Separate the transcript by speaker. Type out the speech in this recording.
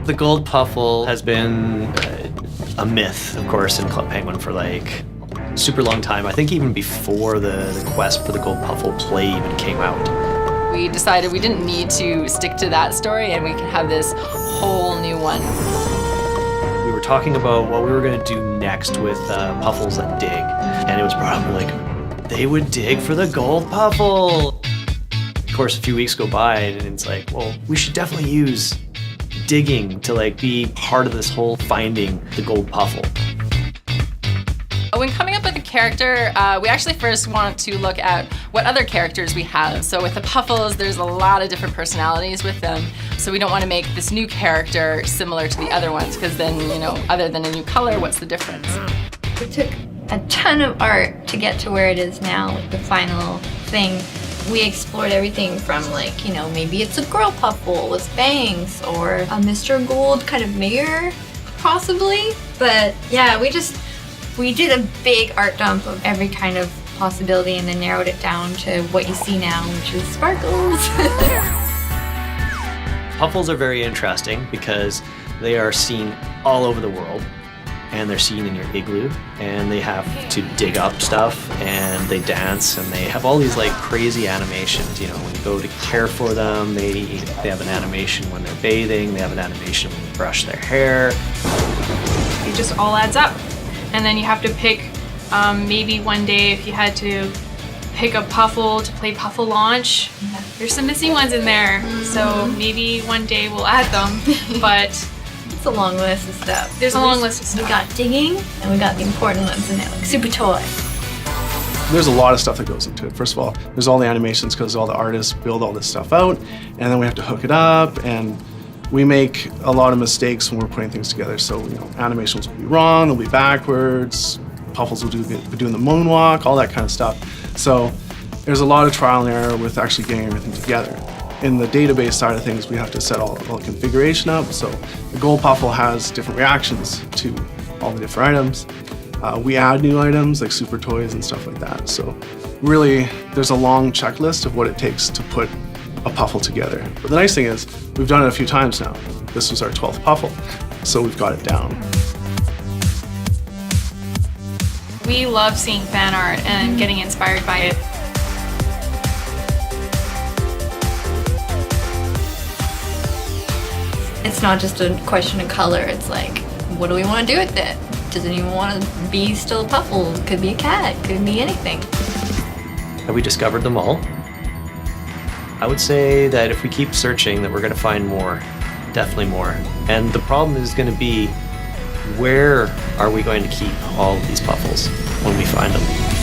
Speaker 1: The gold puffle has been a myth, of course, in Club Penguin for like super long time. I think even before the quest for the gold puffle play even came out.
Speaker 2: We decided we didn't need to stick to that story and we could have this whole new one.
Speaker 1: We were talking about what we were going to do next with puffles that dig, and it was brought up like, they would dig for the gold puffle. Of course, a few weeks go by and it's like, well, we should definitely use digging to like be part of this whole finding the gold puffle.
Speaker 2: When coming up with a character, we actually first want to look at what other characters we have. So with the Puffles, there's a lot of different personalities with them. So we don't want to make this new character similar to the other ones, because then, you know, other than a new color, what's the difference?
Speaker 3: We took a ton of art to get to where it is now, like the final thing. We explored everything from like, you know, maybe it's a girl Puffle with bangs or a Mr. Gold kind of mirror, possibly. But yeah, we did a big art dump of every kind of possibility and then narrowed it down to what you see now, which is sparkles.
Speaker 1: Puffles are very interesting because they are seen all over the world, and they're seen in your igloo, and they have to dig up stuff, and they dance, and they have all these like crazy animations. You know, when you go to care for them, they have an animation when they're bathing, they have an animation when you brush their hair.
Speaker 4: It just all adds up. And then you have to pick, maybe one day if you had to pick a Puffle to play Puffle Launch, there's some missing ones in there. So maybe one day we'll add them, but
Speaker 3: it's a long list of stuff.
Speaker 4: There's a long list of stuff.
Speaker 3: We got digging, and we got the important ones in there, like Super Toy.
Speaker 5: There's a lot of stuff that goes into it. First of all, there's all the animations because all the artists build all this stuff out, and then we have to hook it up, and we make a lot of mistakes when we're putting things together. So, you know, animations will be wrong, they'll be backwards, Puffles will be doing the moonwalk, all that kind of stuff. So there's a lot of trial and error with actually getting everything together. In the database side of things, we have to set all the configuration up. So the gold Puffle has different reactions to all the different items. We add new items like super toys and stuff like that. So really, there's a long checklist of what it takes to put a Puffle together. But the nice thing is, we've done it a few times now. This was our 12th Puffle, so we've got it down.
Speaker 4: we love seeing fan art and getting inspired by it.
Speaker 3: It's not just a question of color, it's like, what do we want to do with it? Does anyone want to be still a Puffle? Could be a cat, could be anything.
Speaker 1: Have we discovered them all? I would say that if we keep searching, that we're going to find more, definitely more. And the problem is going to be, where are we going to keep all of these Puffles when we find them?